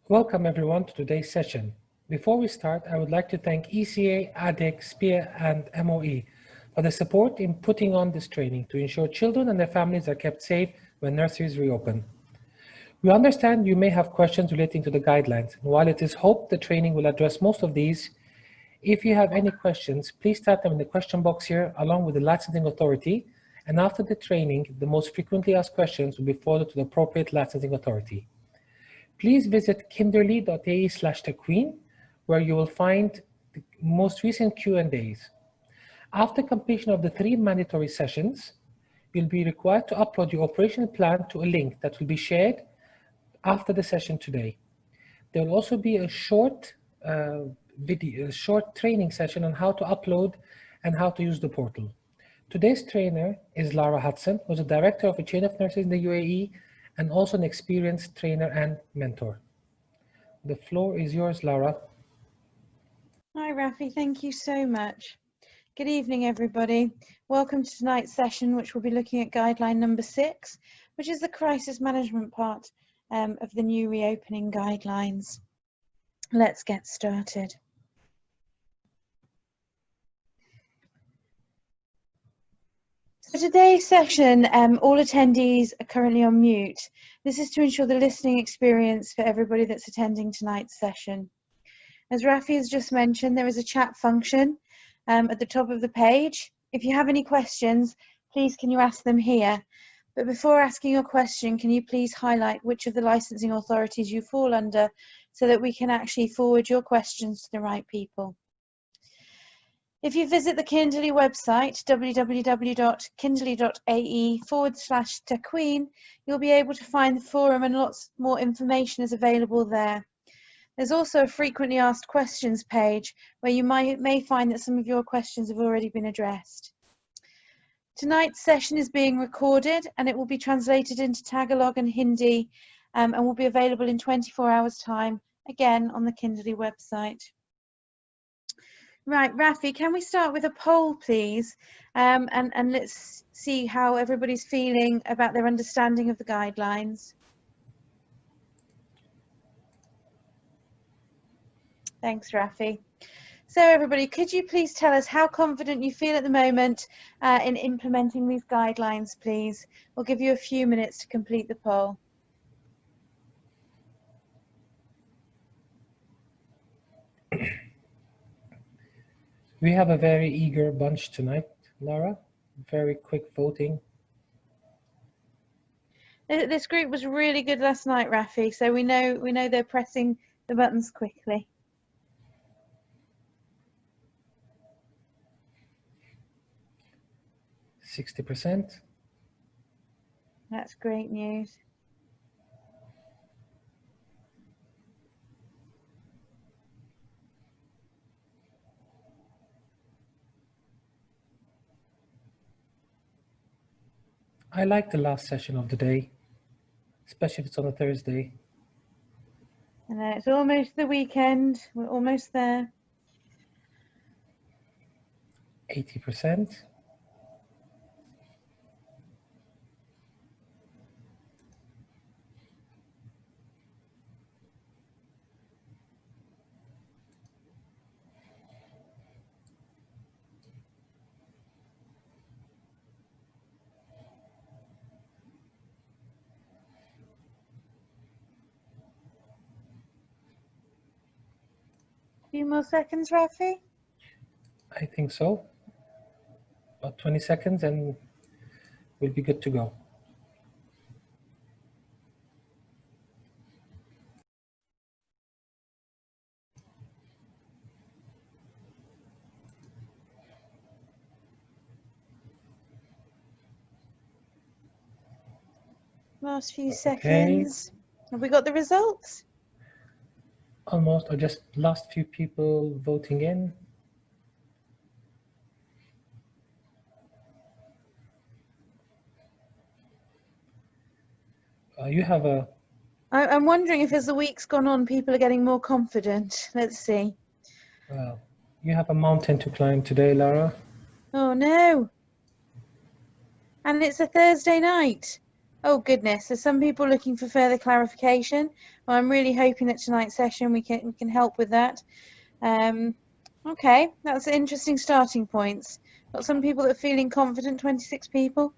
Welcome everyone to today's session. Before we start, I would like to thank ECA, ADIC, SPEAR, and MOE for the support in putting on this training to ensure children and their families are kept safe when nurseries reopen. We understand you may have questions relating to the guidelines, and while it is hoped the training will address most of these, if you have any questions, please type them in the question box here along with the licensing authority, and after the training, the most frequently asked questions will be forwarded to the appropriate licensing authority. Please visit kinderly.ae/TechQueen, where you will find the most recent Q&As. After completion of the 3 mandatory sessions, you'll be required to upload your operational plan to a link that will be shared after the session today. There will also be a short training session on how to upload and how to use the portal. Today's trainer is Lara Hudson, who's a director of a chain of nurses in the UAE and also an experienced trainer and mentor. The floor is yours, Lara. Hi, Rafi. Thank you so much. Good evening, everybody. Welcome to tonight's session, which will be looking at guideline number 6, which is the crisis management part of the new reopening guidelines. Let's get started. For today's session, all attendees are currently on mute. This is to ensure the listening experience for everybody that's attending tonight's session. As Rafi has just mentioned, there is a chat function at the top of the page. If you have any questions, please can you ask them here. But before asking your question, can you please highlight which of the licensing authorities you fall under so that we can actually forward your questions to the right people. If you visit the Kinderly website, www.kinderly.ae/TechQueen, you'll be able to find the forum and lots more information is available there. There's also a frequently asked questions page where you may find that some of your questions have already been addressed. Tonight's session is being recorded and it will be translated into Tagalog and Hindi and will be available in 24 hours time, again on the Kinderly website. Right, Rafi, can we start with a poll, please? And let's see how everybody's feeling about their understanding of the guidelines. Thanks, Rafi. So everybody, could you please tell us how confident you feel at the moment in implementing these guidelines, please? We'll give you a few minutes to complete the poll. We have a very eager bunch tonight, Lara. Very quick voting. This group was really good last night, Rafi, so we know they're pressing the buttons quickly. %60. That's great news. I like the last session of the day, especially if it's on a Thursday. And then it's almost the weekend. We're almost there. 80%. A few more seconds, Rafi? I think so. About 20 seconds and we'll be good to go. Last few seconds. Have we got the results? Almost, or just last few people voting in. You have a... I'm wondering if as the week's gone on, people are getting more confident. Let's see. Well, you have a mountain to climb today, Lara. Oh no. And it's a Thursday night. Oh goodness, so some people looking for further clarification. Well, I'm really hoping that tonight's session we can help with that. Okay, that's interesting starting points. Got some people that are feeling confident, 26 people.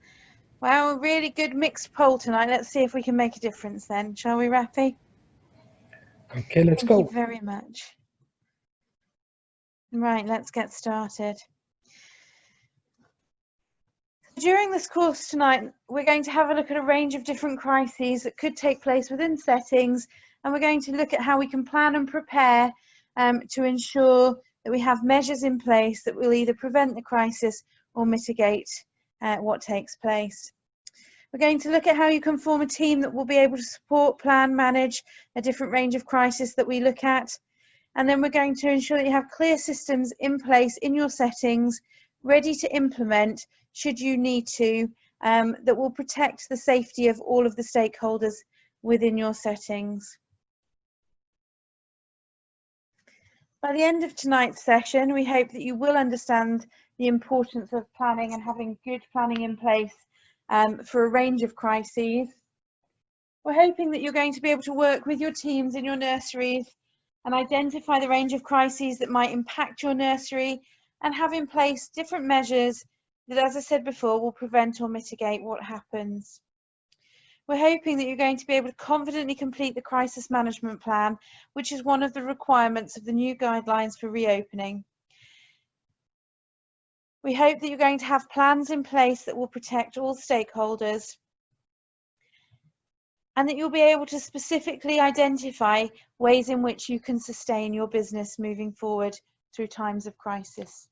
Wow, a really good mixed poll tonight. Let's see if we can make a difference then, shall we, Rafi? Okay, let's Thank you go. very much. Right, let's get started. During this course tonight, we're going to have a look at a range of different crises that could take place within settings, and we're going to look at how we can plan and prepare to ensure that we have measures in place that will either prevent the crisis or mitigate what takes place. We're going to look at how you can form a team that will be able to support, plan, manage a different range of crises that we look at. And then we're going to ensure that you have clear systems in place in your settings, ready to implement should you need to, that will protect the safety of all of the stakeholders within your settings. By the end of tonight's session, we hope that you will understand the importance of planning and having good planning in place for a range of crises. We're hoping that you're going to be able to work with your teams in your nurseries and identify the range of crises that might impact your nursery and have in place different measures that, as I said before, will prevent or mitigate what happens. We're hoping that you're going to be able to confidently complete the crisis management plan, which is one of the requirements of the new guidelines for reopening. We hope that you're going to have plans in place that will protect all stakeholders, and that you'll be able to specifically identify ways in which you can sustain your business moving forward through times of crisis.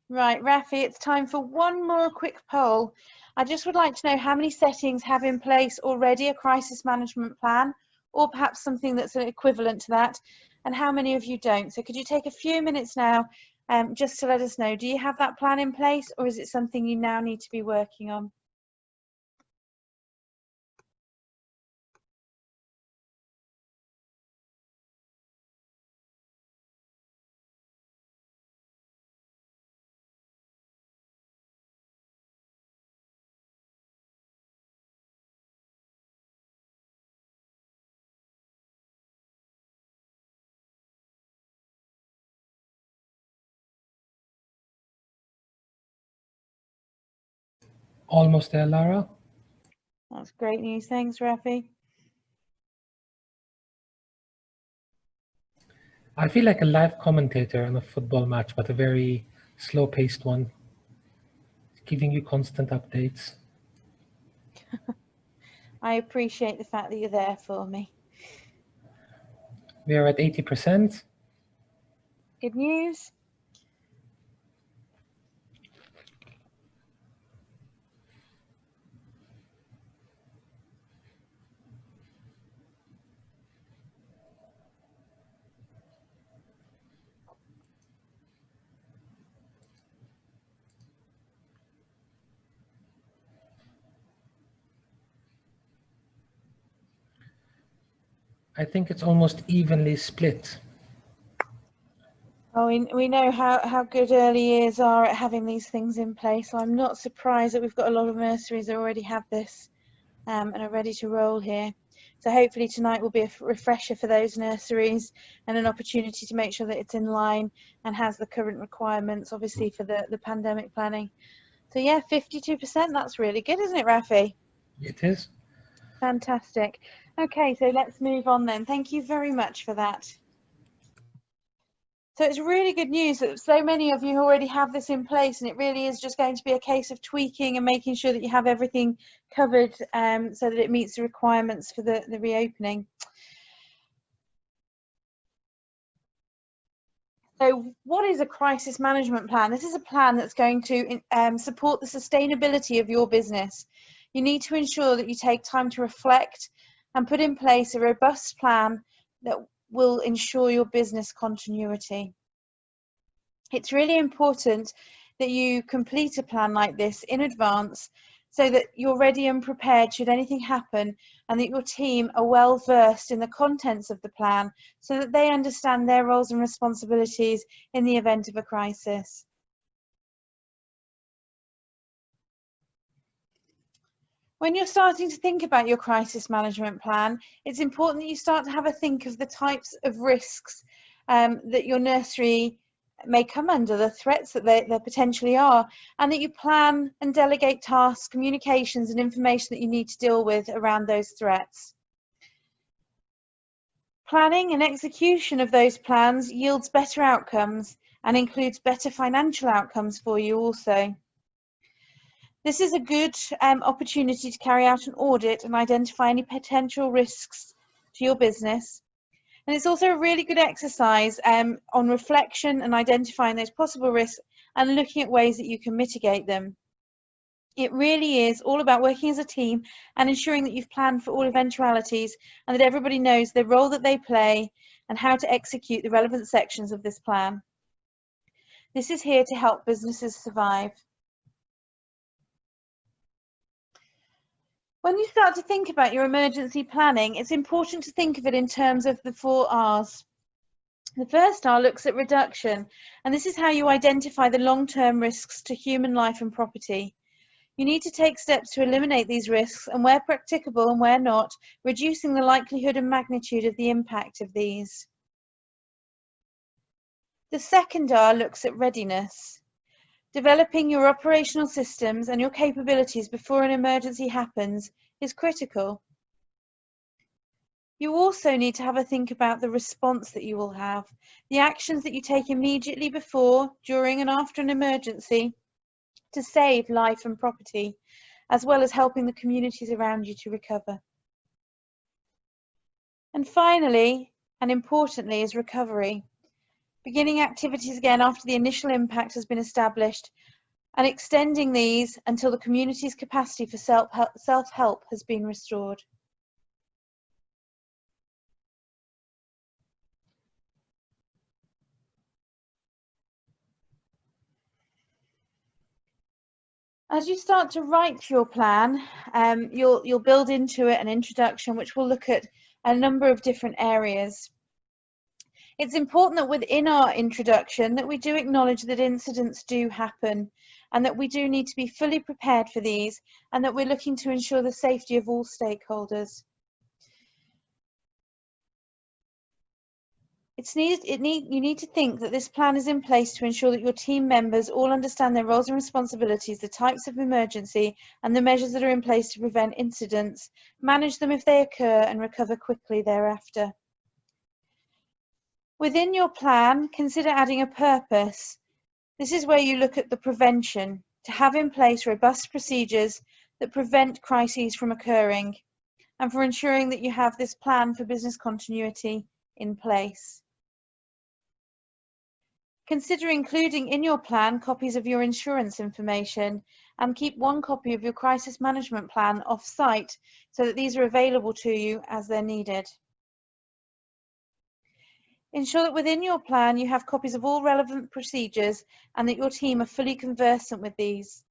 Right, Rafi, it's time for one more quick poll. I just would like to know how many settings have in place already a crisis management plan, or perhaps something that's equivalent to that, and how many of you don't. So could you take a few minutes now just to let us know, do you have that plan in place, or is it something you now need to be working on? Almost there, Lara. That's great news. Thanks, Rafi. I feel like a live commentator on a football match, but a very slow-paced one, giving you constant updates. I appreciate the fact that you're there for me. We are at 80%. Good news. I think it's almost evenly split. Oh, we know how good early years are at having these things in place. So I'm not surprised that we've got a lot of nurseries that already have this and are ready to roll here. So hopefully tonight will be a refresher for those nurseries and an opportunity to make sure that it's in line and has the current requirements, obviously, for the pandemic planning. So yeah, 52%, that's really good, isn't it, Rafi? It is. Fantastic. Okay, so let's move on then. Thank you very much for that. So it's really good news that so many of you already have this in place, and it really is just going to be a case of tweaking and making sure that you have everything covered so that it meets the requirements for the reopening. So what is a crisis management plan? This is a plan that's going to support the sustainability of your business. You need to ensure that you take time to reflect and put in place a robust plan that will ensure your business continuity. It's really important that you complete a plan like this in advance so that you're ready and prepared should anything happen, and that your team are well versed in the contents of the plan so that they understand their roles and responsibilities in the event of a crisis. When you're starting to think about your crisis management plan, it's important that you start to have a think of the types of risks that your nursery may come under, the threats that there potentially are, and that you plan and delegate tasks, communications and information that you need to deal with around those threats. Planning and execution of those plans yields better outcomes and includes better financial outcomes for you also. This is a good opportunity to carry out an audit and identify any potential risks to your business. And it's also a really good exercise on reflection and identifying those possible risks and looking at ways that you can mitigate them. It really is all about working as a team and ensuring that you've planned for all eventualities and that everybody knows the role that they play and how to execute the relevant sections of this plan. This is here to help businesses survive. When you start to think about your emergency planning, it's important to think of it in terms of the 4 R's. The first R looks at reduction, and this is how you identify the long-term risks to human life and property. You need to take steps to eliminate these risks and, where practicable and where not, reducing the likelihood and magnitude of the impact of these. The second R looks at readiness. Developing your operational systems and your capabilities before an emergency happens is critical. You also need to have a think about the response that you will have, the actions that you take immediately before, during and after an emergency to save life and property, as well as helping the communities around you to recover. And finally, and importantly, is recovery. Beginning activities again after the initial impact has been established and extending these until the community's capacity for self-help has been restored. As you start to write your plan, you'll build into it an introduction which will look at a number of different areas. It's important that within our introduction that we do acknowledge that incidents do happen and that we do need to be fully prepared for these and that we're looking to ensure the safety of all stakeholders. You need to think that this plan is in place to ensure that your team members all understand their roles and responsibilities, the types of emergency and the measures that are in place to prevent incidents, manage them if they occur and recover quickly thereafter. Within your plan, consider adding a purpose. This is where you look at the prevention, to have in place robust procedures that prevent crises from occurring and for ensuring that you have this plan for business continuity in place. Consider including in your plan copies of your insurance information and keep 1 copy of your crisis management plan off-site so that these are available to you as they're needed. Ensure that within your plan you have copies of all relevant procedures and that your team are fully conversant with these.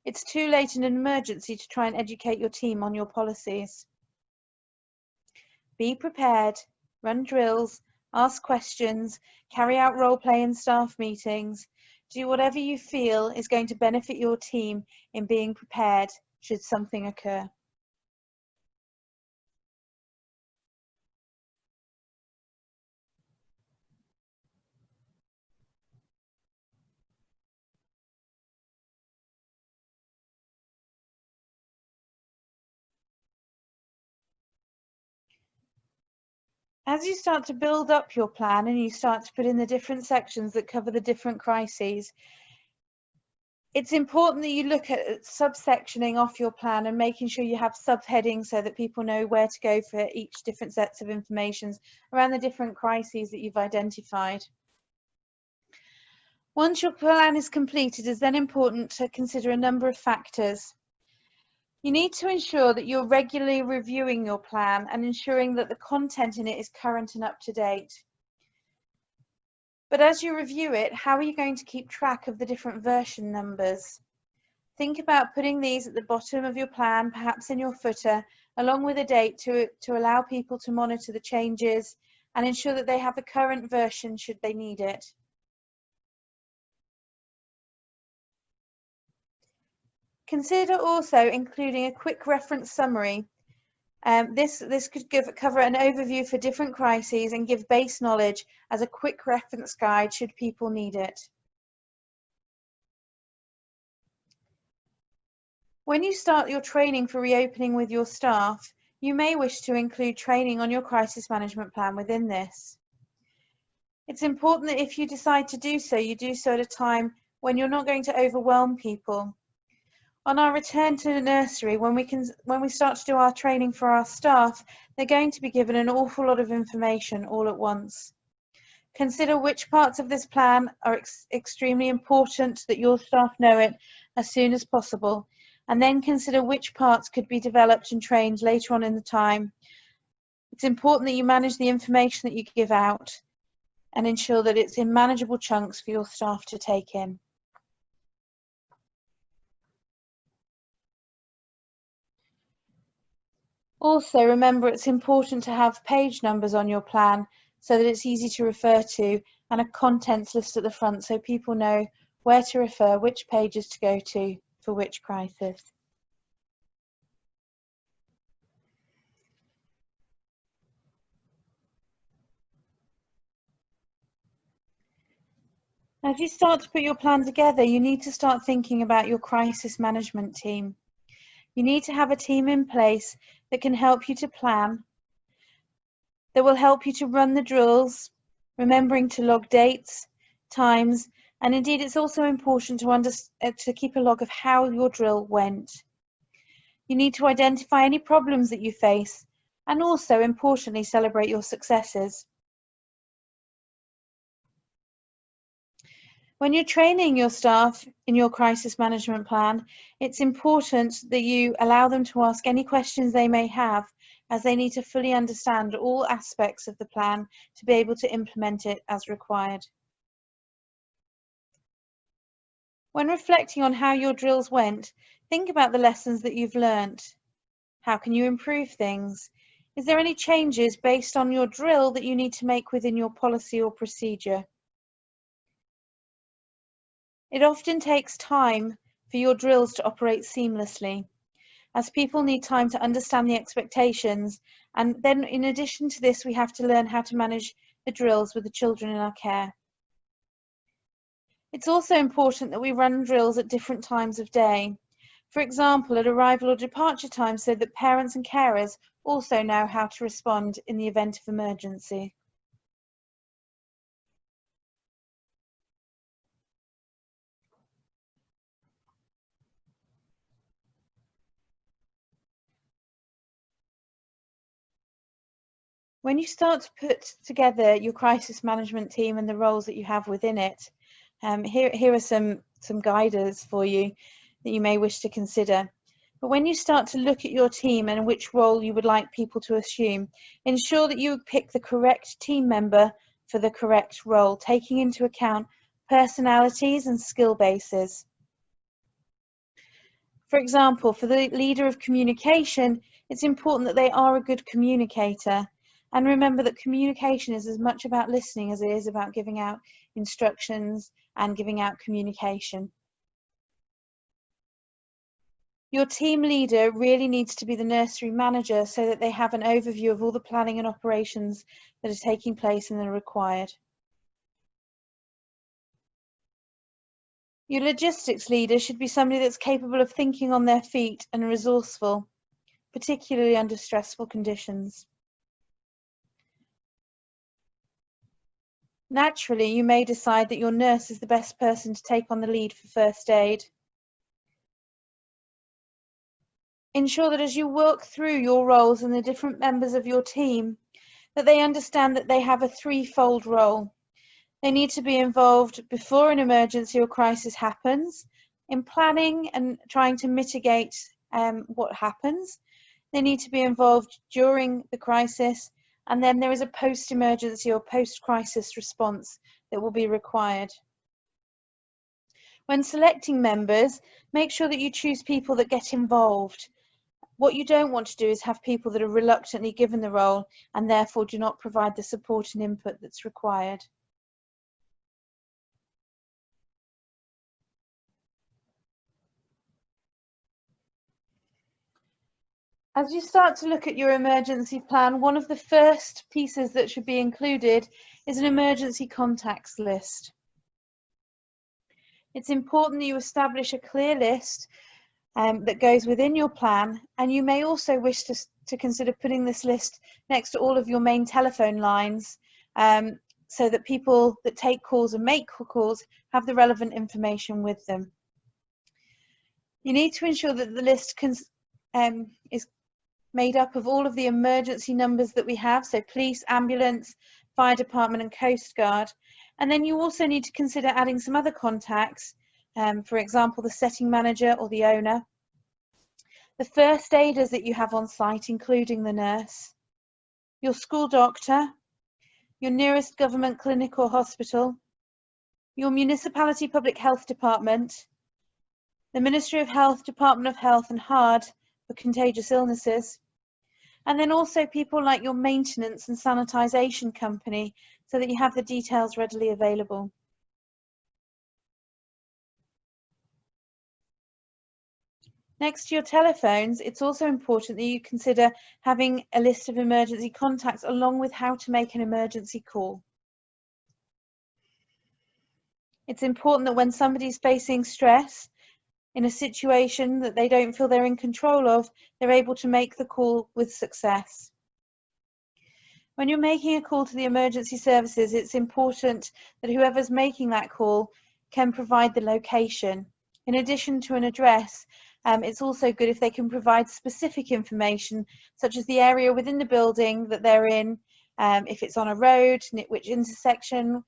It's too late in an emergency to try and educate your team on your policies. Be prepared, run drills, ask questions, carry out role play in staff meetings. Do whatever you feel is going to benefit your team in being prepared should something occur. As you start to build up your plan and you start to put in the different sections that cover the different crises, it's important that you look at subsectioning off your plan and making sure you have subheadings so that people know where to go for each different sets of information around the different crises that you've identified. Once your plan is completed, it's then important to consider a number of factors. You need to ensure that you're regularly reviewing your plan and ensuring that the content in it is current and up to date. But as you review it, how are you going to keep track of the different version numbers? Think about putting these at the bottom of your plan, perhaps in your footer, along with a date to allow people to monitor the changes and ensure that they have the current version should they need it. Consider also including a quick reference summary. This could cover an overview for different crises and give base knowledge as a quick reference guide should people need it. When you start your training for reopening with your staff, you may wish to include training on your crisis management plan within this. It's important that if you decide to do so, you do so at a time when you're not going to overwhelm people. On our return to the nursery, when we start to do our training for our staff, they're going to be given an awful lot of information all at once. Consider which parts of this plan are extremely important that your staff know it as soon as possible, and then consider which parts could be developed and trained later on in the time. It's important that you manage the information that you give out and ensure that it's in manageable chunks for your staff to take in. Also, remember it's important to have page numbers on your plan so that it's easy to refer to, and a contents list at the front so people know where to refer, which pages to go to for which crisis. As you start to put your plan together, you need to start thinking about your crisis management team. You need to have a team in place that can help you to plan, that will help you to run the drills, remembering to log dates, times, and indeed it's also important to keep a log of how your drill went. You need to identify any problems that you face and also, importantly, celebrate your successes. When you're training your staff in your crisis management plan, it's important that you allow them to ask any questions they may have, as they need to fully understand all aspects of the plan to be able to implement it as required. When reflecting on how your drills went, think about the lessons that you've learnt. How can you improve things? Is there any changes based on your drill that you need to make within your policy or procedure? It often takes time for your drills to operate seamlessly, as people need time to understand the expectations, and then in addition to this, we have to learn how to manage the drills with the children in our care. It's also important that we run drills at different times of day. For example, at arrival or departure time, so that parents and carers also know how to respond in the event of emergency. When you start to put together your crisis management team and the roles that you have within it, here are some guiders for you that you may wish to consider. But when you start to look at your team and which role you would like people to assume, ensure that you pick the correct team member for the correct role, taking into account personalities and skill bases. For example, for the leader of communication, it's important that they are a good communicator. And remember that communication is as much about listening as it is about giving out instructions and giving out communication. Your team leader really needs to be the nursery manager so that they have an overview of all the planning and operations that are taking place and are required. Your logistics leader should be somebody that's capable of thinking on their feet and resourceful, particularly under stressful conditions. Naturally, you may decide that your nurse is the best person to take on the lead for first aid. Ensure that as you work through your roles and the different members of your team, that they understand that they have a threefold role. They need to be involved before an emergency or crisis happens, in planning and trying to mitigate what happens. They need to be involved during the crisis, and then there is a post-emergency or post-crisis response that will be required. When selecting members, make sure that you choose people that get involved. What you don't want to do is have people that are reluctantly given the role and therefore do not provide the support and input that's required. As you start to look at your emergency plan, one of the first pieces that should be included is an emergency contacts list. It's important that you establish a clear list that goes within your plan, and you may also wish to consider putting this list next to all of your main telephone lines, so that people that take calls and make calls have the relevant information with them. You need to ensure that the list is made up of all of the emergency numbers that we have, so police, ambulance, fire department and Coast Guard. And then you also need to consider adding some other contacts, for example, the setting manager or the owner, the first aiders that you have on site, including the nurse, your school doctor, your nearest government clinic or hospital, your municipality public health department, the Ministry of Health, Department of Health and HARD for contagious illnesses, and then also people like your maintenance and sanitisation company, so that you have the details readily available. Next to your telephones, it's also important that you consider having a list of emergency contacts along with how to make an emergency call. It's important that when somebody's facing stress in a situation that they don't feel they're in control of, they're able to make the call with success. When you're making a call to the emergency services, it's important that whoever's making that call can provide the location. In addition to an address, it's also good if they can provide specific information, such as the area within the building that they're in, if it's on a road, which intersection,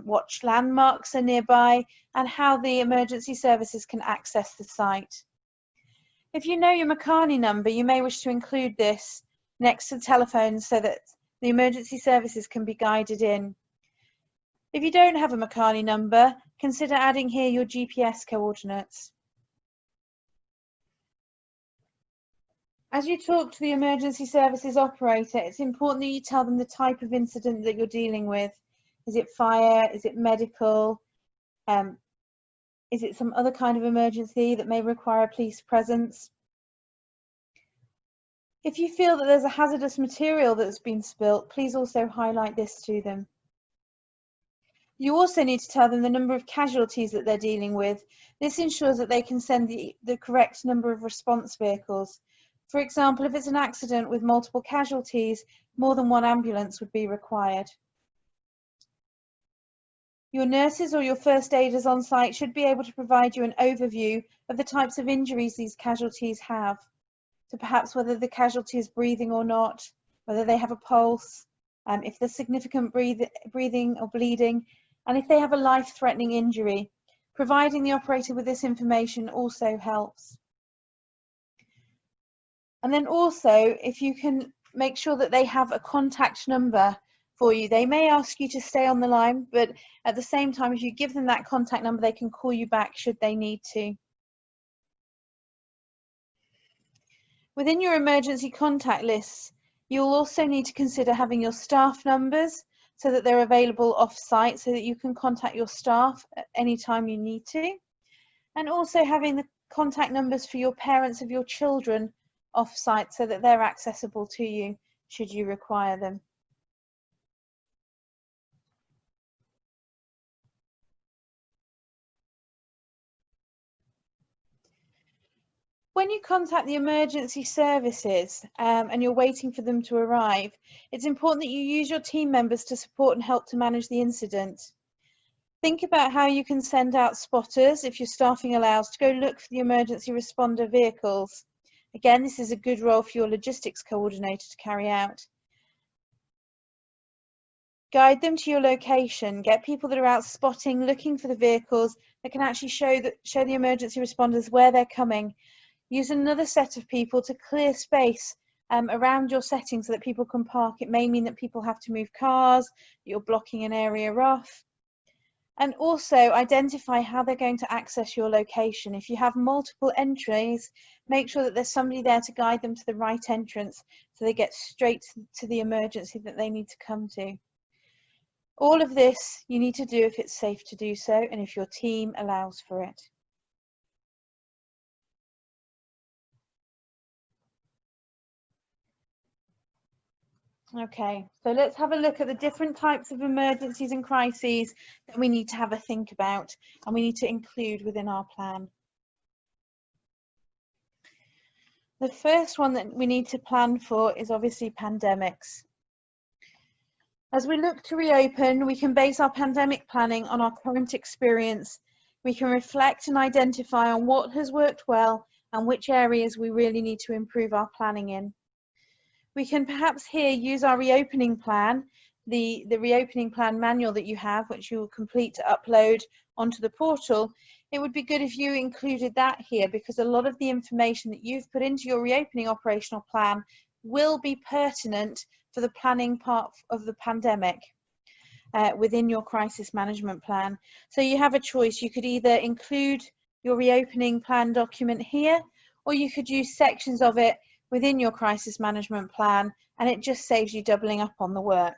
what landmarks are nearby, and how the emergency services can access the site. If you know your Makani number, you may wish to include this next to the telephone so that the emergency services can be guided in. If you don't have a Makani number, consider adding here your GPS coordinates. As you talk to the emergency services operator, it's important that you tell them the type of incident that you're dealing with. Is it fire? Is it medical? Is it some other kind of emergency that may require a police presence? If you feel that there's a hazardous material that's been spilt, please also highlight this to them. You also need to tell them the number of casualties that they're dealing with. This ensures that they can send the correct number of response vehicles. For example, if it's an accident with multiple casualties, more than one ambulance would be required. Your nurses or your first aiders on site should be able to provide you an overview of the types of injuries these casualties have. So perhaps whether the casualty is breathing or not, whether they have a pulse, if there's significant breathing or bleeding, and if they have a life-threatening injury. Providing the operator with this information also helps. And then also, if you can make sure that they have a contact number for you. They may ask you to stay on the line, but at the same time, if you give them that contact number, they can call you back should they need to. Within your emergency contact lists, you'll also need to consider having your staff numbers so that they're available off-site, so that you can contact your staff at any time you need to. And also having the contact numbers for your parents of your children off-site so that they're accessible to you should you require them. When you contact the emergency services and you're waiting for them to arrive, it's important that you use your team members to support and help to manage the incident. Think about how you can send out spotters, if your staffing allows, to go look for the emergency responder vehicles. Again, this is a good role for your logistics coordinator to carry out. Guide them to your location. Get people that are out spotting, looking for the vehicles that can actually show the emergency responders where they're coming. Use another set of people to clear space around your setting so that people can park. It may mean that people have to move cars, you're blocking an area off. And also identify how they're going to access your location. If you have multiple entries, make sure that there's somebody there to guide them to the right entrance so they get straight to the emergency that they need to come to. All of this you need to do if it's safe to do so and if your team allows for it. Okay, so let's have a look at the different types of emergencies and crises that we need to have a think about and we need to include within our plan. The first one that we need to plan for is obviously pandemics. As we look to reopen, we can base our pandemic planning on our current experience. We can reflect and identify on what has worked well and which areas we really need to improve our planning in. We can perhaps here use our reopening plan, the reopening plan manual that you have, which you will complete to upload onto the portal. It would be good if you included that here, because a lot of the information that you've put into your reopening operational plan will be pertinent for the planning part of the pandemic within your crisis management plan. So you have a choice. You could either include your reopening plan document here, or you could use sections of it within your crisis management plan, and it just saves you doubling up on the work.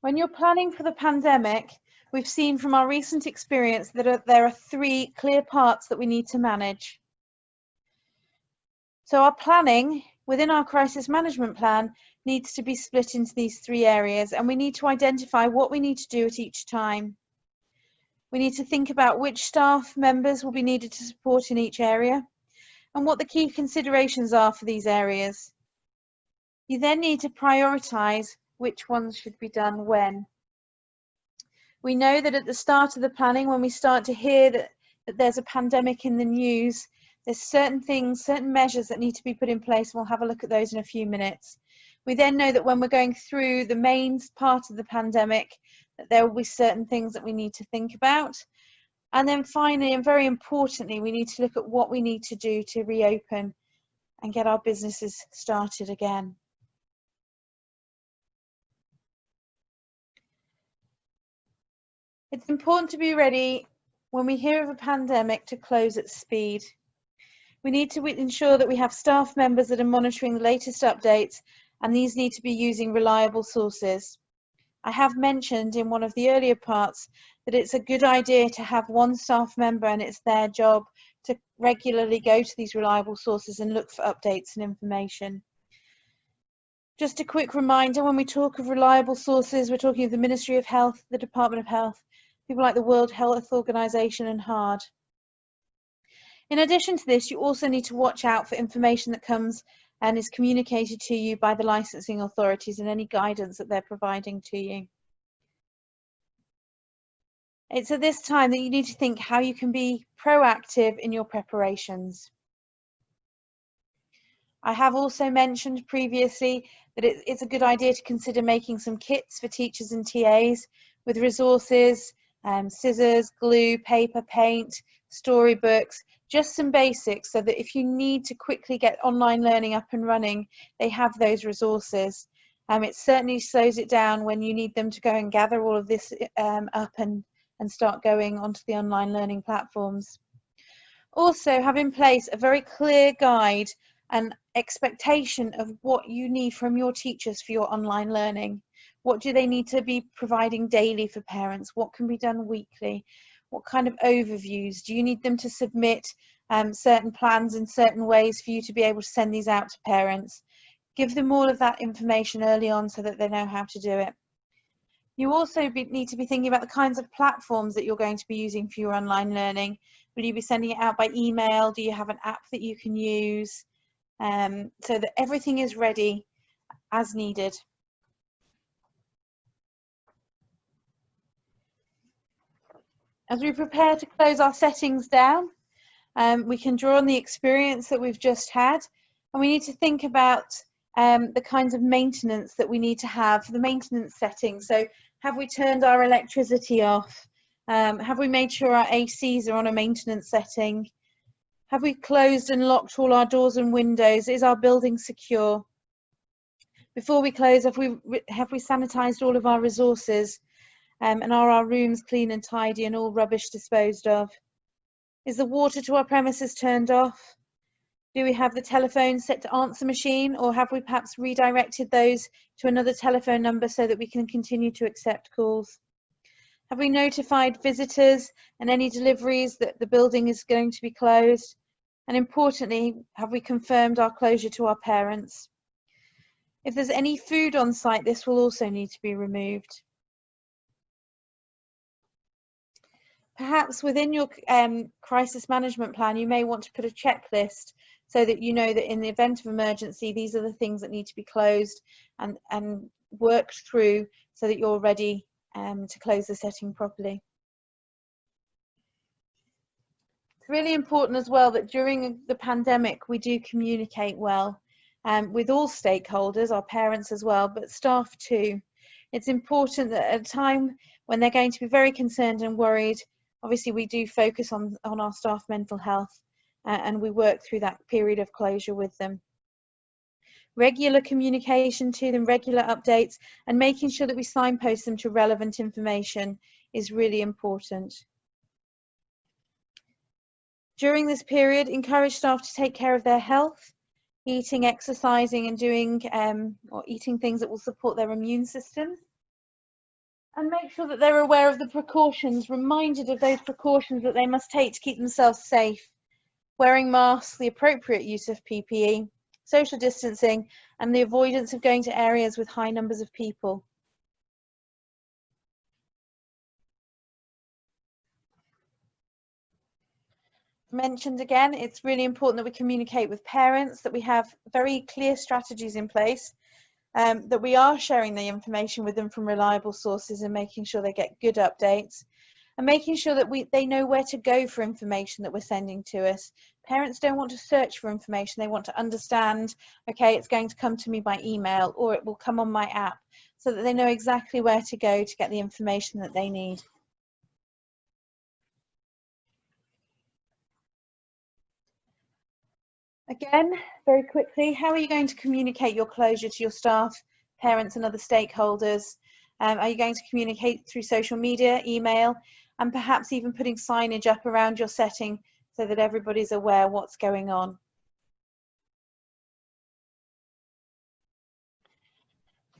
When you're planning for the pandemic, we've seen from our recent experience that there are three clear parts that we need to manage. So our planning within our crisis management plan needs to be split into these three areas, and we need to identify what we need to do at each time. We need to think about which staff members will be needed to support in each area and what the key considerations are for these areas. You then need to prioritise which ones should be done when. We know that at the start of the planning, when we start to hear that there's a pandemic in the news, there's certain things, certain measures that need to be put in place, and we'll have a look at those in a few minutes. We then know that when we're going through the main part of the pandemic, that there will be certain things that we need to think about. And then finally, and very importantly, we need to look at what we need to do to reopen and get our businesses started again. It's important to be ready when we hear of a pandemic to close at speed. We need to ensure that we have staff members that are monitoring the latest updates, and these need to be using reliable sources. I have mentioned in one of the earlier parts that it's a good idea to have one staff member, and it's their job to regularly go to these reliable sources and look for updates and information. Just a quick reminder, when we talk of reliable sources, we're talking of the Ministry of Health, the Department of Health, people like the World Health Organization and HARD. In addition to this, you also need to watch out for information that comes and is communicated to you by the licensing authorities and any guidance that they're providing to you. It's at this time that you need to think how you can be proactive in your preparations. I have also mentioned previously that it's a good idea to consider making some kits for teachers and TAs with resources, scissors, glue, paper, paint, storybooks, just some basics, so that if you need to quickly get online learning up and running, they have those resources. It certainly slows it down when you need them to go and gather all of this up and start going onto the online learning platforms. Also, have in place a very clear guide and expectation of what you need from your teachers for your online learning. What do they need to be providing daily for parents? What can be done weekly? What kind of overviews? Do you need them to submit certain plans in certain ways for you to be able to send these out to parents? Give them all of that information early on so that they know how to do it. You also need to be thinking about the kinds of platforms that you're going to be using for your online learning. Will you be sending it out by email? Do you have an app that you can use? So that everything is ready as needed. As we prepare to close our settings down, we can draw on the experience that we've just had, and we need to think about the kinds of maintenance that we need to have for the maintenance settings. So have we turned our electricity off? Have we made sure our ACs are on a maintenance setting? Have we closed and locked all our doors and windows? Is our building secure? Before we close, have we sanitized all of our resources? And are our rooms clean and tidy and all rubbish disposed of? Is the water to our premises turned off? Do we have the telephone set to answer machine, or have we perhaps redirected those to another telephone number so that we can continue to accept calls? Have we notified visitors and any deliveries that the building is going to be closed? And importantly, have we confirmed our closure to our parents? If there's any food on site, this will also need to be removed. Perhaps within your crisis management plan, you may want to put a checklist so that you know that in the event of emergency, these are the things that need to be closed and worked through so that you're ready to close the setting properly. It's really important as well that during the pandemic, we do communicate well with all stakeholders, our parents as well, but staff too. It's important that at a time when they're going to be very concerned and worried, obviously we do focus on our staff mental health and we work through that period of closure with them. Regular communication to them, regular updates, and making sure that we signpost them to relevant information is really important. During this period, encourage staff to take care of their health, eating, exercising, and doing or eating things that will support their immune system. And make sure that they're aware of the precautions, reminded of those precautions that they must take to keep themselves safe. Wearing masks, the appropriate use of PPE, social distancing, and the avoidance of going to areas with high numbers of people. Mentioned again, it's really important that we communicate with parents, that we have very clear strategies in place, that we are sharing the information with them from reliable sources and making sure they get good updates, and making sure that they know where to go for information that we're sending to us. Parents don't want to search for information, they want to understand, okay, it's going to come to me by email or it will come on my app, so that they know exactly where to go to get the information that they need. Again, very quickly, how are you going to communicate your closure to your staff, parents and other stakeholders? Are you going to communicate through social media, email, and perhaps even putting signage up around your setting so that everybody's aware what's going on?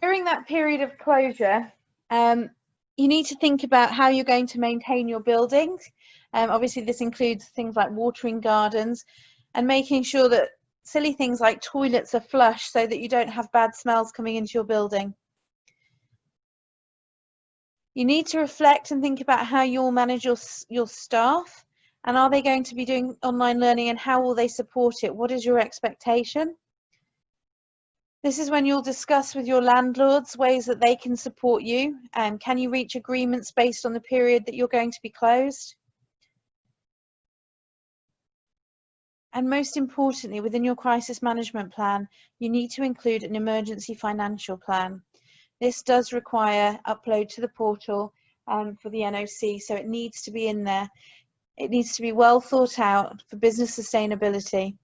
During that period of closure, you need to think about how you're going to maintain your buildings. Obviously, this includes things like watering gardens and making sure that silly things like toilets are flush so that you don't have bad smells coming into your building. You need to reflect and think about how you'll manage your staff, and are they going to be doing online learning and how will they support it? What is your expectation? This is when you'll discuss with your landlords ways that they can support you. Can you reach agreements based on the period that you're going to be closed? And most importantly, within your crisis management plan, you need to include an emergency financial plan. This does require upload to the portal for the NOC, so it needs to be in there. It needs to be well thought out for business sustainability.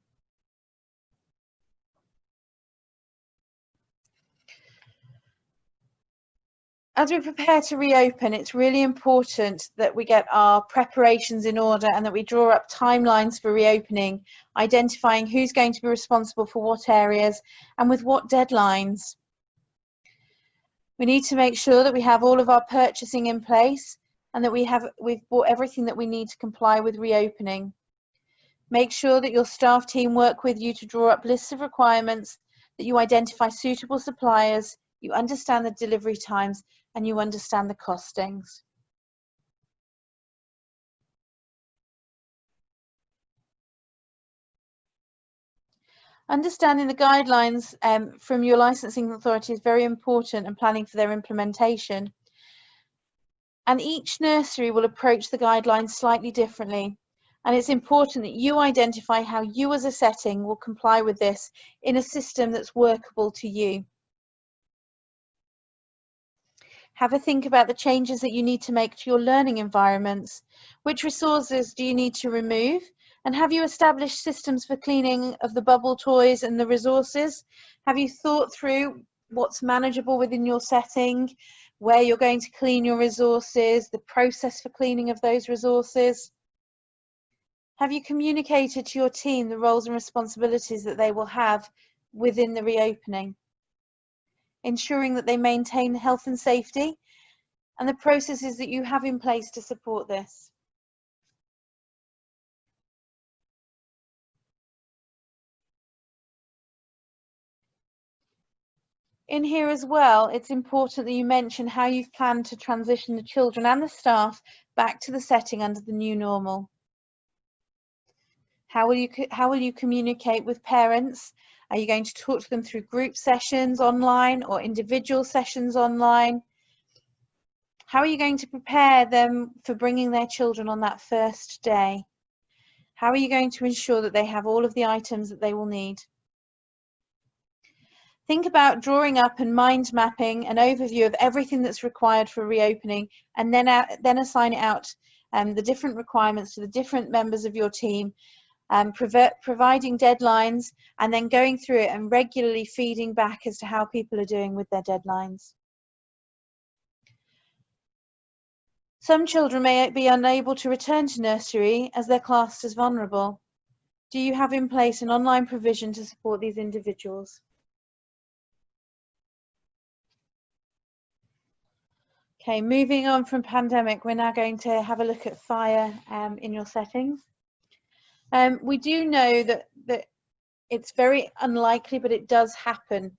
As we prepare to reopen, it's really important that we get our preparations in order and that we draw up timelines for reopening, identifying who's going to be responsible for what areas and with what deadlines. We need to make sure that we have all of our purchasing in place and that we've bought everything that we need to comply with reopening. Make sure that your staff team work with you to draw up lists of requirements, that you identify suitable suppliers, you understand the delivery times, and you understand the costings. Understanding the guidelines from your licensing authority is very important and planning for their implementation. And each nursery will approach the guidelines slightly differently. And it's important that you identify how you as a setting will comply with this in a system that's workable to you. Have a think about the changes that you need to make to your learning environments. Which resources do you need to remove? And have you established systems for cleaning of the bubble toys and the resources? Have you thought through what's manageable within your setting, where you're going to clean your resources, the process for cleaning of those resources? Have you communicated to your team the roles and responsibilities that they will have within the reopening? Ensuring that they maintain health and safety and the processes that you have in place to support this. In here as well, it's important that you mention how you've planned to transition the children and the staff back to the setting under the new normal. How will you communicate with parents? Are you going to talk to them through group sessions online or individual sessions online? How are you going to prepare them for bringing their children on that first day? How are you going to ensure that they have all of the items that they will need? Think about drawing up and mind mapping an overview of everything that's required for reopening, and then assign it out, the different requirements to the different members of your team, providing deadlines, and then going through it and regularly feeding back as to how people are doing with their deadlines. Some children may be unable to return to nursery as they're classed as vulnerable. Do you have in place an online provision to support these individuals? Okay, moving on from pandemic, we're now going to have a look at fire in your settings. We do know that it's very unlikely, but it does happen.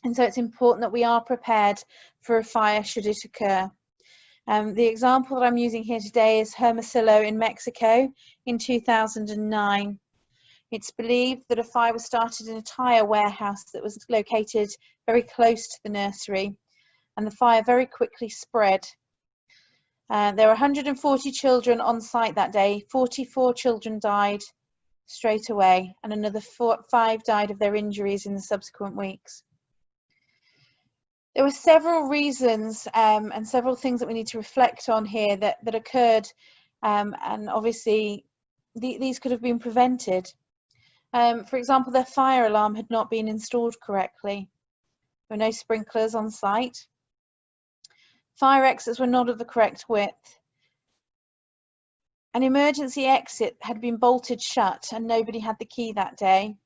And so it's important that we are prepared for a fire should it occur. The example that I'm using here today is Hermosillo in Mexico in 2009. It's believed that a fire was started in a tire warehouse that was located very close to the nursery, and the fire very quickly spread. There were 140 children on site that day. 44 children died straight away, and another 5 died of their injuries in the subsequent weeks. There were several reasons and several things that we need to reflect on here that occurred, and obviously these could have been prevented. For example, their fire alarm had not been installed correctly. There were no sprinklers on site. Fire exits were not of the correct width. An emergency exit had been bolted shut and nobody had the key that day.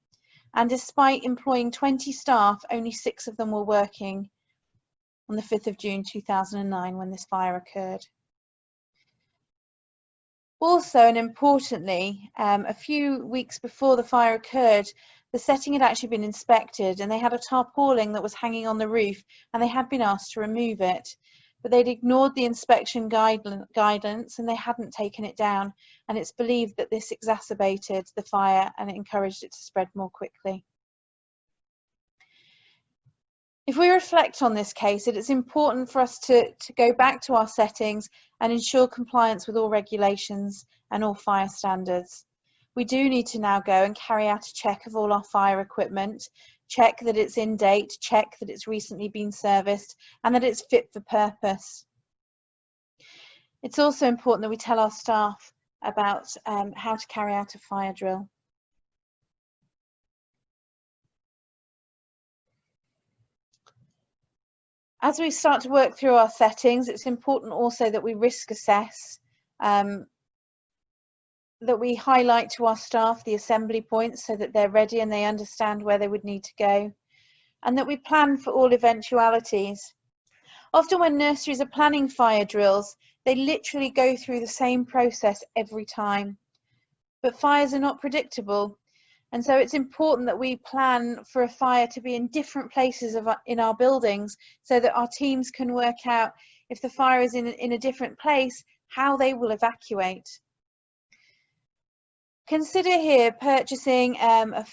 And despite employing 20 staff, only 6 of them were working on the 5th of June 2009 when this fire occurred. Also, and importantly, a few weeks before the fire occurred, the setting had actually been inspected and they had a tarpaulin that was hanging on the roof and they had been asked to remove it. But they'd ignored the inspection guidance and they hadn't taken it down, and it's believed that this exacerbated the fire and it encouraged it to spread more quickly. If we reflect on this case, it is important for us to go back to our settings and ensure compliance with all regulations and all fire standards. We do need to now go and carry out a check of all our fire equipment, check that it's in date, check that it's recently been serviced, and that it's fit for purpose. It's also important that we tell our staff about how to carry out a fire drill. As we start to work through our settings, it's important also that we risk assess, that we highlight to our staff the assembly points so that they're ready and they understand where they would need to go, and that we plan for all eventualities. Often when nurseries are planning fire drills, they literally go through the same process every time. But fires are not predictable, and so it's important that we plan for a fire to be in different places in our buildings so that our teams can work out, if the fire is in a different place, how they will evacuate. Consider here purchasing a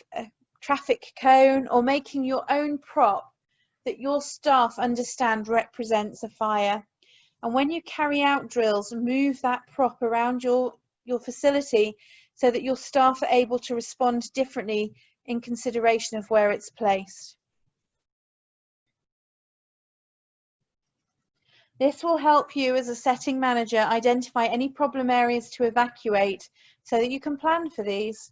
traffic cone or making your own prop that your staff understand represents a fire. And when you carry out drills, move that prop around your facility so that your staff are able to respond differently in consideration of where it's placed. This will help you as a setting manager identify any problem areas to evacuate so that you can plan for these.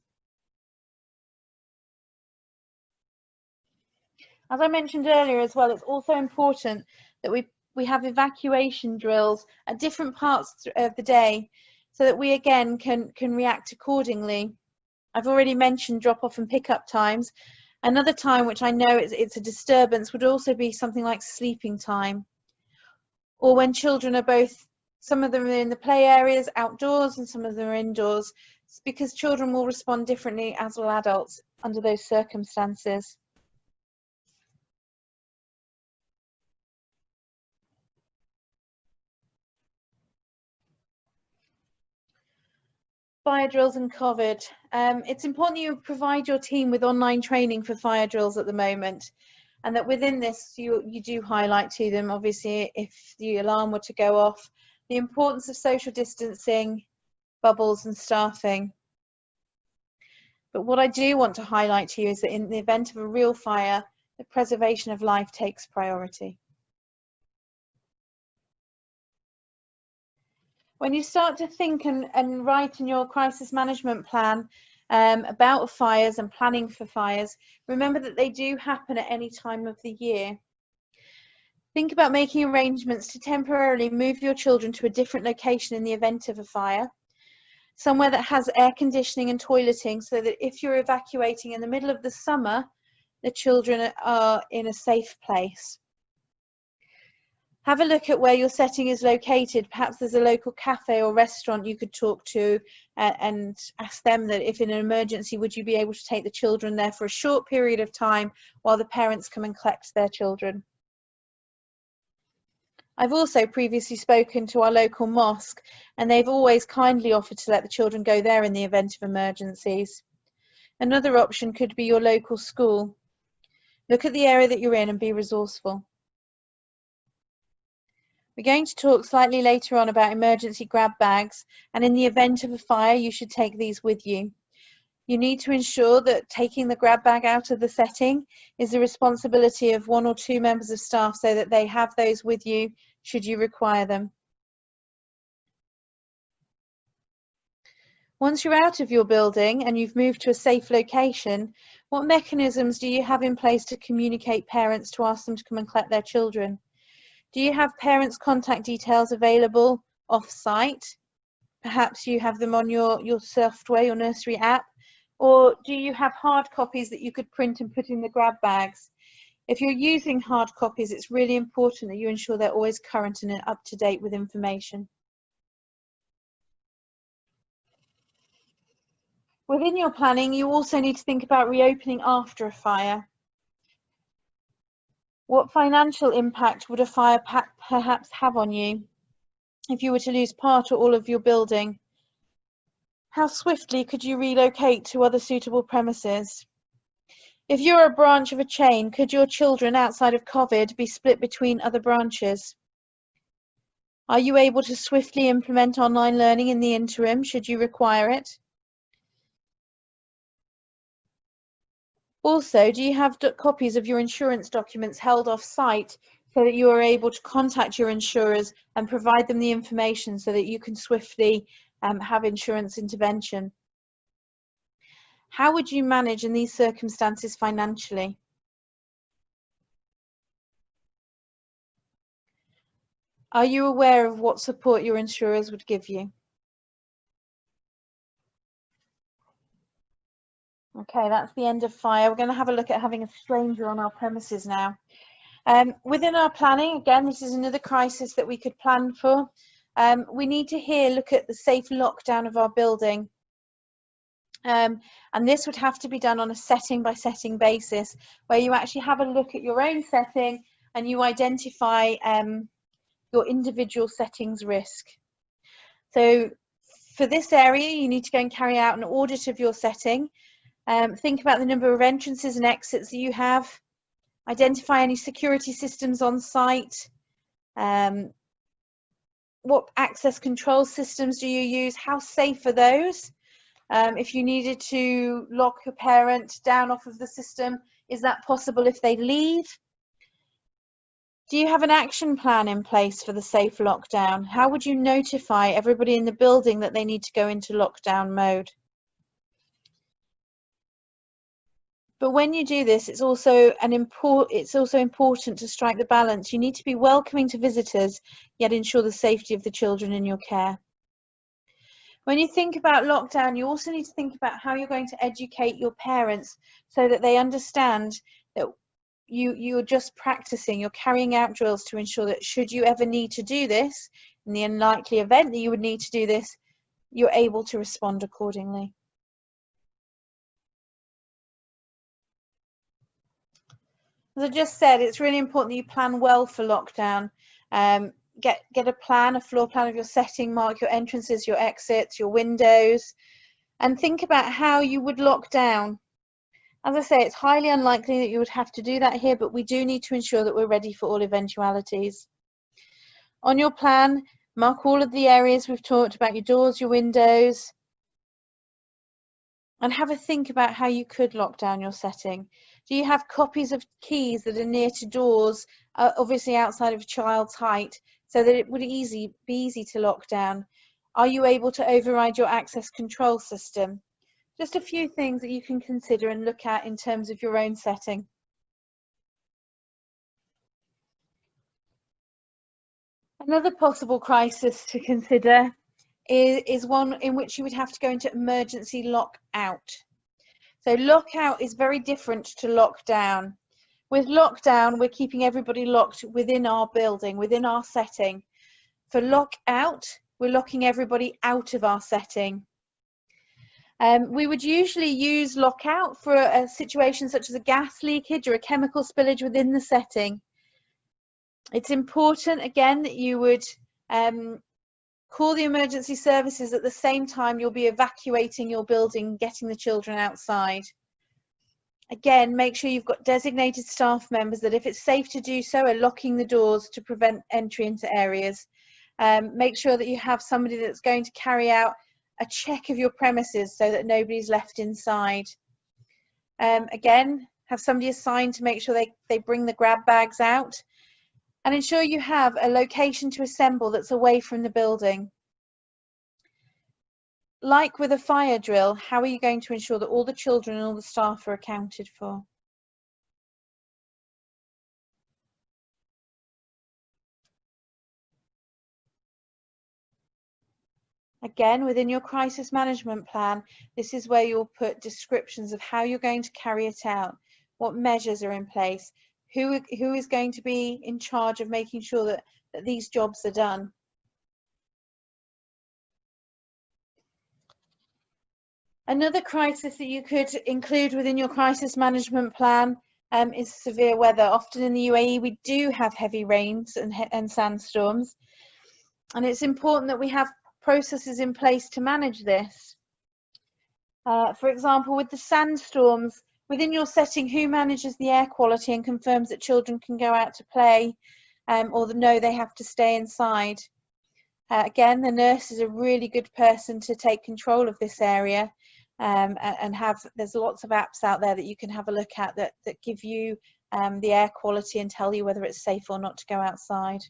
As I mentioned earlier as well, it's also important that we have evacuation drills at different parts of the day so that we again can react accordingly. I've already mentioned drop-off and pick-up times. Another time which I know it's a disturbance would also be something like sleeping time. or when children are both, some of them are in the play areas outdoors and some of them are indoors. It's because children will respond differently as will adults under those circumstances. Fire drills and COVID. It's important that you provide your team with online training for fire drills at the moment, and that within this you do highlight to them, obviously, if the alarm were to go off, the importance of social distancing, bubbles and staffing. But what I do want to highlight to you is that in the event of a real fire, the preservation of life takes priority. When you start to think and write in your crisis management plan about fires and planning for fires, remember that they do happen at any time of the year. Think about making arrangements to temporarily move your children to a different location in the event of a fire, somewhere that has air conditioning and toileting, so that if you're evacuating in the middle of the summer, the children are in a safe place. Have a look at where your setting is located. Perhaps there's a local cafe or restaurant you could talk to and ask them that if in an emergency, would you be able to take the children there for a short period of time while the parents come and collect their children. I've also previously spoken to our local mosque, and they've always kindly offered to let the children go there in the event of emergencies. Another option could be your local school. Look at the area that you're in and be resourceful. We're going to talk slightly later on about emergency grab bags, and in the event of a fire, you should take these with you. You need to ensure that taking the grab bag out of the setting is the responsibility of 1 or 2 members of staff, so that they have those with you should you require them. Once you're out of your building and you've moved to a safe location, what mechanisms do you have in place to communicate parents to ask them to come and collect their children? Do you have parents' contact details available off-site? Perhaps you have them on your software, your nursery app, or do you have hard copies that you could print and put in the grab bags? If you're using hard copies, it's really important that you ensure they're always current and up to date with information. Within your planning, you also need to think about reopening after a fire. What financial impact would a fire perhaps have on you if you were to lose part or all of your building? How swiftly could you relocate to other suitable premises? If you're a branch of a chain, could your children outside of COVID be split between other branches? Are you able to swiftly implement online learning in the interim should you require it? Also, do you have copies of your insurance documents held off-site so that you are able to contact your insurers and provide them the information so that you can swiftly have insurance intervention? How would you manage in these circumstances financially? Are you aware of what support your insurers would give you? Okay, that's the end of fire. We're going to have a look at having a stranger on our premises now. Within our planning, again, this is another crisis that we could plan for. We need to look at the safe lockdown of our building. And this would have to be done on a setting by setting basis, where you actually have a look at your own setting and you identify your individual settings risk. So for this area, you need to go and carry out an audit of your setting. Think about the number of entrances and exits that you have. Identify any security systems on site. What access control systems do you use? How safe are those? If you needed to lock a parent down off of the system, is that possible if they leave? Do you have an action plan in place for the safe lockdown? How would you notify everybody in the building that they need to go into lockdown mode? But when you do this, it's also important to strike the balance. You need to be welcoming to visitors, yet ensure the safety of the children in your care. When you think about lockdown, you also need to think about how you're going to educate your parents so that they understand that you're just practicing, you're carrying out drills to ensure that should you ever need to do this, in the unlikely event that you would need to do this, you're able to respond accordingly. As I just said, it's really important that you plan well for lockdown. Get a plan, a floor plan of your setting, mark your entrances, your exits, your windows, and think about how you would lock down. As I say, it's highly unlikely that you would have to do that here, but we do need to ensure that we're ready for all eventualities. On your plan, mark all of the areas we've talked about, your doors, your windows, and have a think about how you could lock down your setting. Do you have copies of keys that are near to doors, obviously outside of a child's height, so that it would be easy to lock down? Are you able to override your access control system? Just a few things that you can consider and look at in terms of your own setting. Another possible crisis to consider is one in which you would have to go into emergency lockout. So lockout is very different to lockdown. With lockdown, we're keeping everybody locked within our building, within our setting. For lockout, we're locking everybody out of our setting. We would usually use lockout for a situation such as a gas leakage or a chemical spillage within the setting. It's important, again, that you would call the emergency services at the same time you'll be evacuating your building, getting the children outside. Again, make sure you've got designated staff members that, if it's safe to do so, are locking the doors to prevent entry into areas. Make sure that you have somebody that's going to carry out a check of your premises so that nobody's left inside. Again, have somebody assigned to make sure they bring the grab bags out, and ensure you have a location to assemble that's away from the building. Like with a fire drill, how are you going to ensure that all the children and all the staff are accounted for? Again, within your crisis management plan, this is where you'll put descriptions of how you're going to carry it out, what measures are in place, who is going to be in charge of making sure that these jobs are done. Another crisis that you could include within your crisis management plan is severe weather. Often in the UAE, we do have heavy rains and sandstorms, and it's important that we have processes in place to manage this. For example, with the sandstorms, within your setting, who manages the air quality and confirms that children can go out to play, or no, they have to stay inside? Again, the nurse is a really good person to take control of this area, and there's lots of apps out there that you can have a look at that give you the air quality and tell you whether it's safe or not to go outside.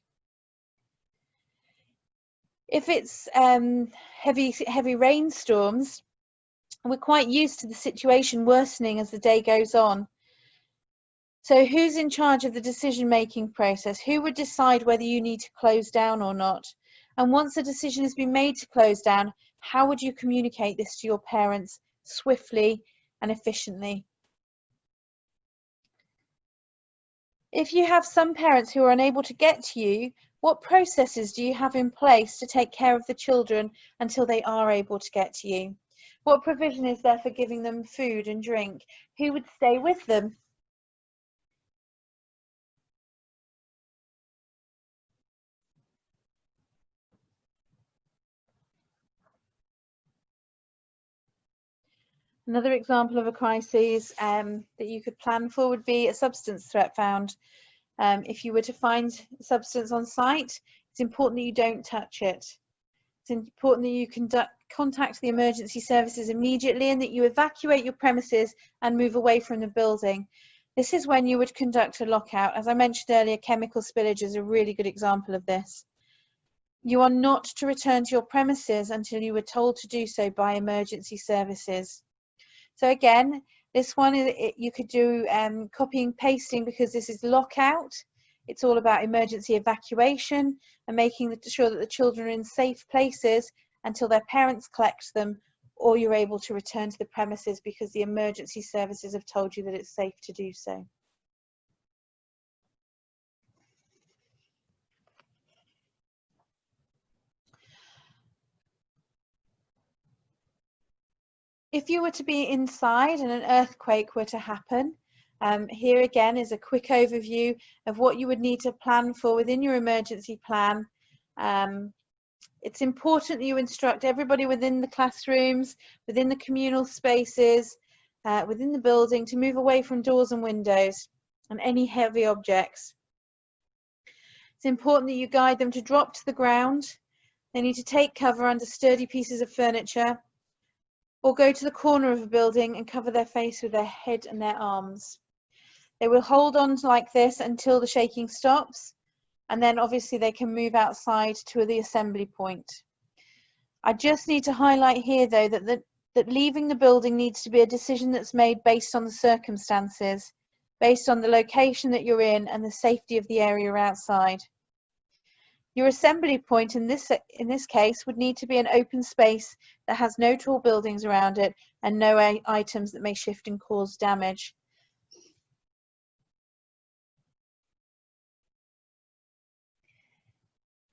If it's heavy rainstorms, we're quite used to the situation worsening as the day goes on. So who's in charge of the decision-making process? Who would decide whether you need to close down or not? And once a decision has been made to close down, how would you communicate this to your parents swiftly and efficiently? If you have some parents who are unable to get to you, what processes do you have in place to take care of the children until they are able to get to you? What provision is there for giving them food and drink? Who would stay with them? Another example of a crisis that you could plan for would be a substance threat found. If you were to find a substance on site, it's important that you don't touch it. It's important that you contact the emergency services immediately and that you evacuate your premises and move away from the building. This is when you would conduct a lockout. As I mentioned earlier, chemical spillage is a really good example of this. You are not to return to your premises until you were told to do so by emergency services. So again, this one, you could do copying and pasting because this is lockout. It's all about emergency evacuation and making sure that the children are in safe places until their parents collect them, or you're able to return to the premises because the emergency services have told you that it's safe to do so. If you were to be inside and an earthquake were to happen, here again is a quick overview of what you would need to plan for within your emergency plan. It's important that you instruct everybody within the classrooms, within the communal spaces, within the building to move away from doors and windows and any heavy objects. It's important that you guide them to drop to the ground. They need to take cover under sturdy pieces of furniture or go to the corner of a building and cover their face with their head and their arms. They will hold on like this until the shaking stops, and then obviously they can move outside to the assembly point. I just need to highlight here though that leaving the building needs to be a decision that's made based on the circumstances, based on the location that you're in and the safety of the area outside. Your assembly point in this case would need to be an open space that has no tall buildings around it and no items that may shift and cause damage.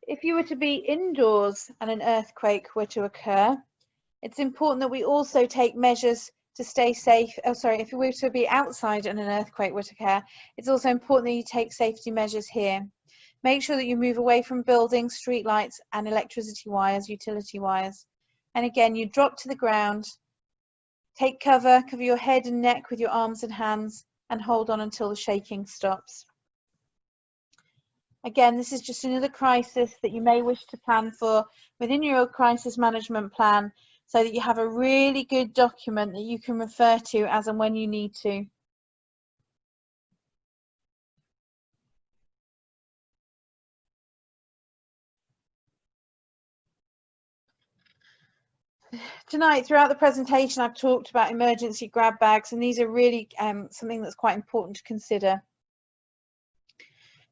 If you were to be indoors and an earthquake were to occur, it's important that we also take measures to stay safe. Oh, sorry, if you were to be outside and an earthquake were to occur, it's also important that you take safety measures here. Make sure that you move away from buildings, street lights and electricity wires, utility wires. And again, you drop to the ground, take cover your head and neck with your arms and hands and hold on until the shaking stops. Again, this is just another crisis that you may wish to plan for within your crisis management plan so that you have a really good document that you can refer to as and when you need to. Tonight, throughout the presentation, I've talked about emergency grab bags, and these are really something that's quite important to consider.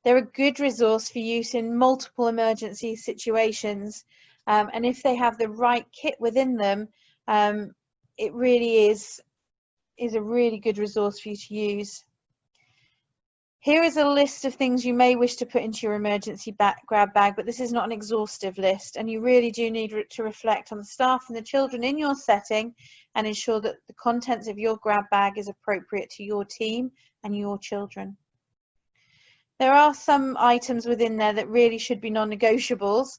They're a good resource for use in multiple emergency situations, and if they have the right kit within them, it really is a really good resource for you to use. Here is a list of things you may wish to put into your emergency grab bag, but this is not an exhaustive list, and you really do need to reflect on the staff and the children in your setting and ensure that the contents of your grab bag is appropriate to your team and your children. There are some items within there that really should be non-negotiables,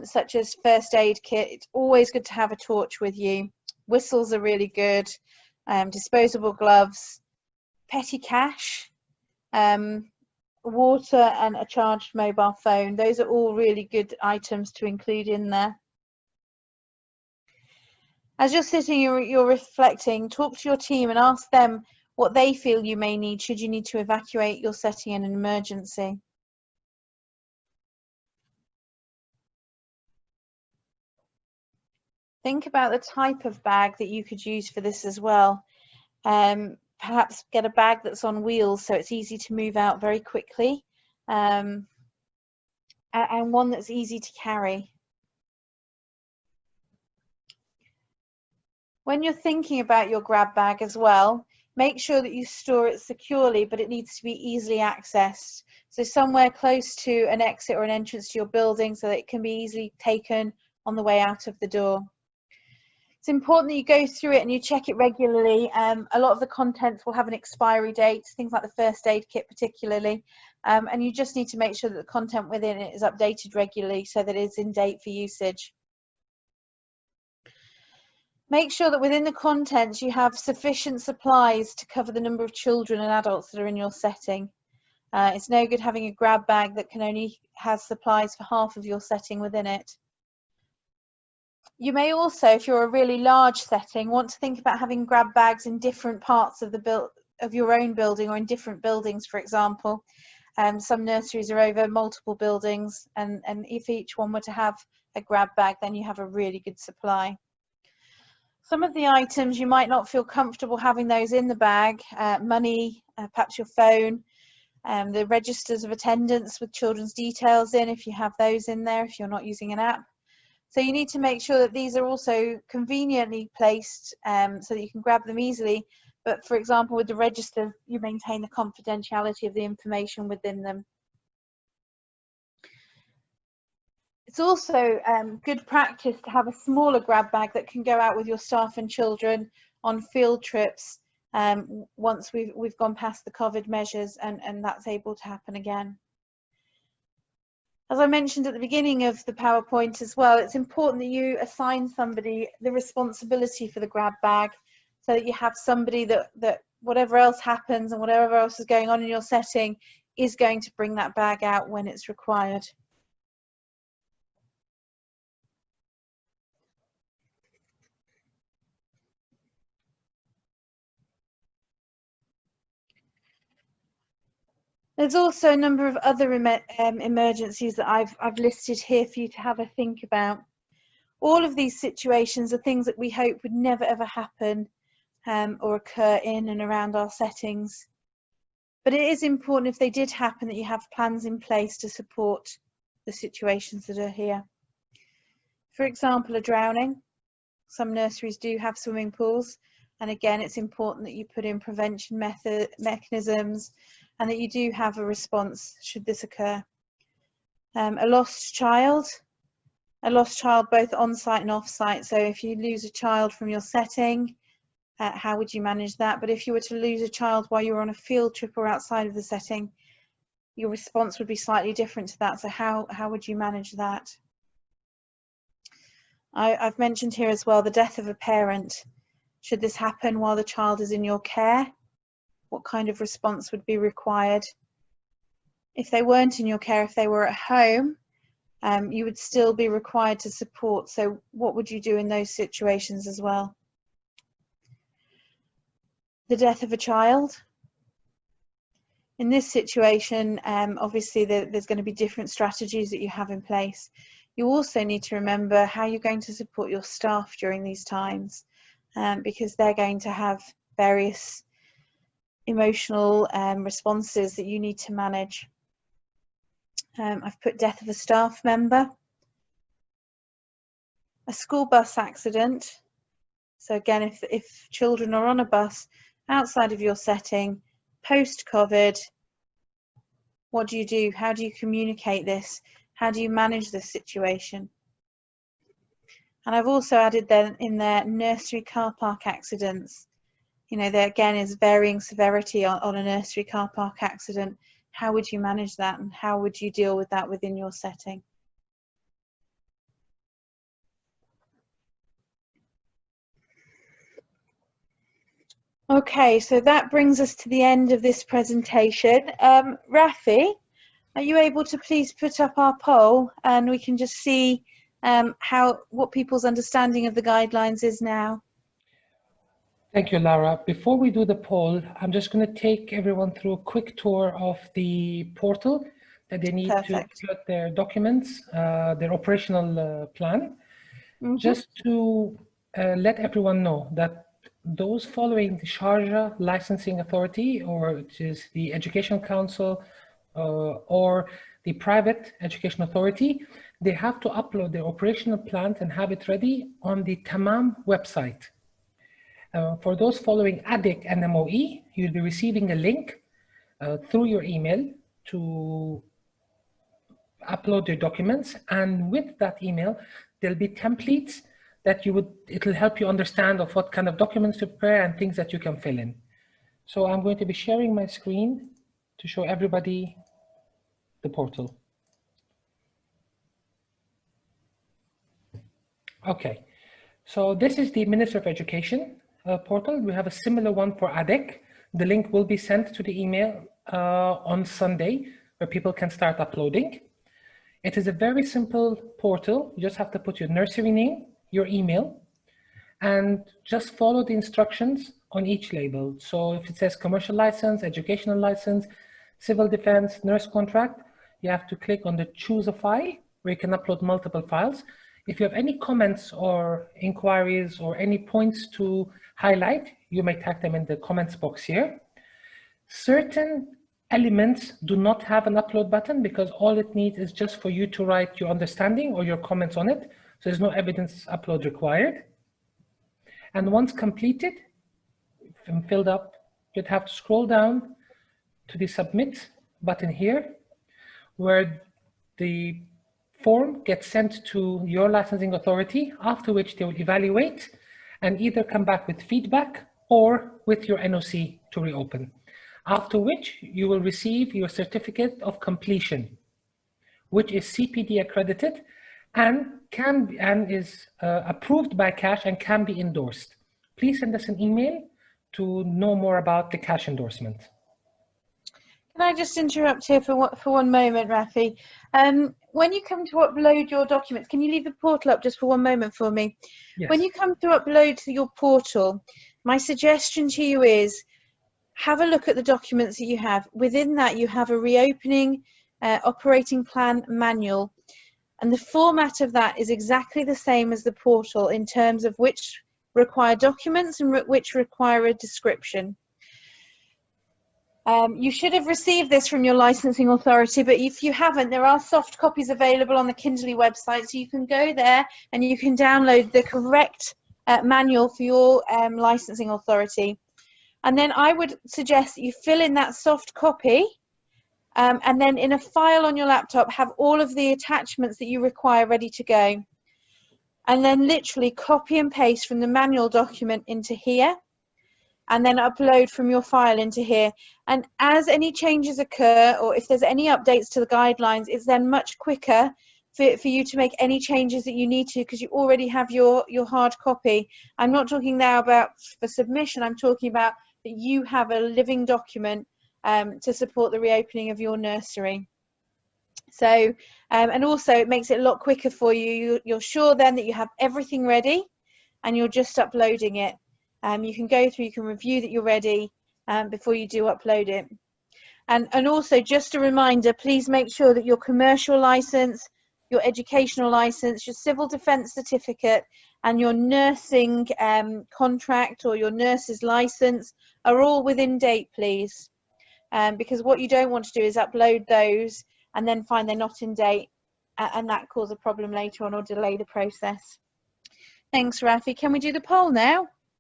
such as first aid kit. It's always good to have a torch with you. Whistles are really good. Disposable gloves, petty cash, water and a charged mobile phone. Those are all really good items to include in there. As you're sitting, you're reflecting, talk to your team and ask them what they feel you may need should you need to evacuate your setting in an emergency. Think about the type of bag that you could use for this as well. Perhaps get a bag that's on wheels so it's easy to move out very quickly, and one that's easy to carry. When you're thinking about your grab bag as well, make sure that you store it securely, but it needs to be easily accessed. So somewhere close to an exit or an entrance to your building so that it can be easily taken on the way out of the door. It's important that you go through it and you check it regularly. A lot of the contents will have an expiry date, things like the first aid kit particularly, and you just need to make sure that the content within it is updated regularly so that it's in date for usage. Make sure that within the contents you have sufficient supplies to cover the number of children and adults that are in your setting. It's no good having a grab bag that can only have supplies for half of your setting within it. You may also, if you're a really large setting, want to think about having grab bags in different parts of your own building or in different buildings, for example. Some nurseries are over multiple buildings, and if each one were to have a grab bag, then you have a really good supply. Some of the items you might not feel comfortable having those in the bag, money, perhaps your phone, the registers of attendance with children's details in, if you have those in there, if you're not using an app. So you need to make sure that these are also conveniently placed so that you can grab them easily. But for example, with the register, you maintain the confidentiality of the information within them. It's also good practice to have a smaller grab bag that can go out with your staff and children on field trips once we've gone past the COVID measures and that's able to happen again. As I mentioned at the beginning of the PowerPoint as well, it's important that you assign somebody the responsibility for the grab bag so that you have somebody that whatever else happens and whatever else is going on in your setting is going to bring that bag out when it's required. There's also a number of other emergencies that I've listed here for you to have a think about. All of these situations are things that we hope would never ever happen or occur in and around our settings. But it is important, if they did happen, that you have plans in place to support the situations that are here. For example, a drowning. Some nurseries do have swimming pools, and again, it's important that you put in prevention mechanisms and that you do have a response should this occur. A lost child both on-site and off-site. So if you lose a child from your setting, how would you manage that? But if you were to lose a child while you were on a field trip or outside of the setting, your response would be slightly different to that. So how would you manage that? I've mentioned here as well the death of a parent. Should this happen while the child is in your care, what kind of response would be required? If they weren't in your care, if they were at home, you would still be required to support. So what would you do in those situations as well? The death of a child. In this situation, obviously there's going to be different strategies that you have in place. You also need to remember how you're going to support your staff during these times, because they're going to have various emotional responses that you need to manage. I've put death of a staff member. A school bus accident. So again, if children are on a bus outside of your setting, post-COVID, what do you do? How do you communicate this? How do you manage this situation? And I've also added then in there nursery car park accidents. You know, there again is varying severity on a nursery car park accident. How would you manage that, and how would you deal with that within your setting? Okay, so that brings us to the end of this presentation. Rafi, are you able to please put up our poll and we can just see what people's understanding of the guidelines is now? Thank you, Lara. Before we do the poll, I'm just going to take everyone through a quick tour of the portal that they need to put their documents, their operational plan. Mm-hmm. Just to let everyone know that those following the Sharjah Licensing Authority, or which is the Education Council, or the Private Education Authority, they have to upload their operational plan and have it ready on the Tamam website. For those following ADIC and MOE, you'll be receiving a link through your email to upload your documents, and with that email, there'll be templates that it'll help you understand of what kind of documents to prepare and things that you can fill in. So I'm going to be sharing my screen to show everybody the portal. Okay, so this is the Ministry of Education portal. We have a similar one for ADIC. The link will be sent to the email on Sunday, where people can start uploading. It is a very simple portal. You just have to put your nursery name, your email, and just follow the instructions on each label. So if it says commercial license, educational license, civil defense, nurse contract, you have to click on the choose a file where you can upload multiple files. If you have any comments or inquiries or any points to highlight, you may tag them in the comments box here. Certain elements do not have an upload button because all it needs is just for you to write your understanding or your comments on it. So there's no evidence upload required. And once completed and filled up, you'd have to scroll down to the submit button here, where the form gets sent to your licensing authority, after which they will evaluate and either come back with feedback or with your NOC to reopen. After which you will receive your certificate of completion, which is CPD accredited and is approved by CASH and can be endorsed. Please send us an email to know more about the CASH endorsement. Can I just interrupt here for one moment, Rafi? When you come to upload your documents, can you leave the portal up just for one moment for me? Yes. When you come to upload to your portal, my suggestion to you is have a look at the documents that you have. Within that, you have a reopening operating plan manual. And the format of that is exactly the same as the portal in terms of which require documents and which require a description. You should have received this from your licensing authority, but if you haven't, there are soft copies available on the Kinderly website, so you can go there and you can download the correct manual for your licensing authority. And then I would suggest that you fill in that soft copy, and then in a file on your laptop, have all of the attachments that you require ready to go. And then literally copy and paste from the manual document into here, and then upload from your file into here. And as any changes occur, or if there's any updates to the guidelines, it's then much quicker for you to make any changes that you need to, because you already have your hard copy. I'm not talking now about for submission, I'm talking about that you have a living document to support the reopening of your nursery. So, and also it makes it a lot quicker for you. You're sure then that you have everything ready and you're just uploading it. You can go through, you can review that you're ready before you do upload it. And also, just a reminder, please make sure that your commercial license, your educational license, your civil defence certificate and your nursing contract or your nurse's license are all within date, please. Because what you don't want to do is upload those and then find they're not in date, and that cause a problem later on or delay the process. Thanks, Rafi. Can we do the poll now?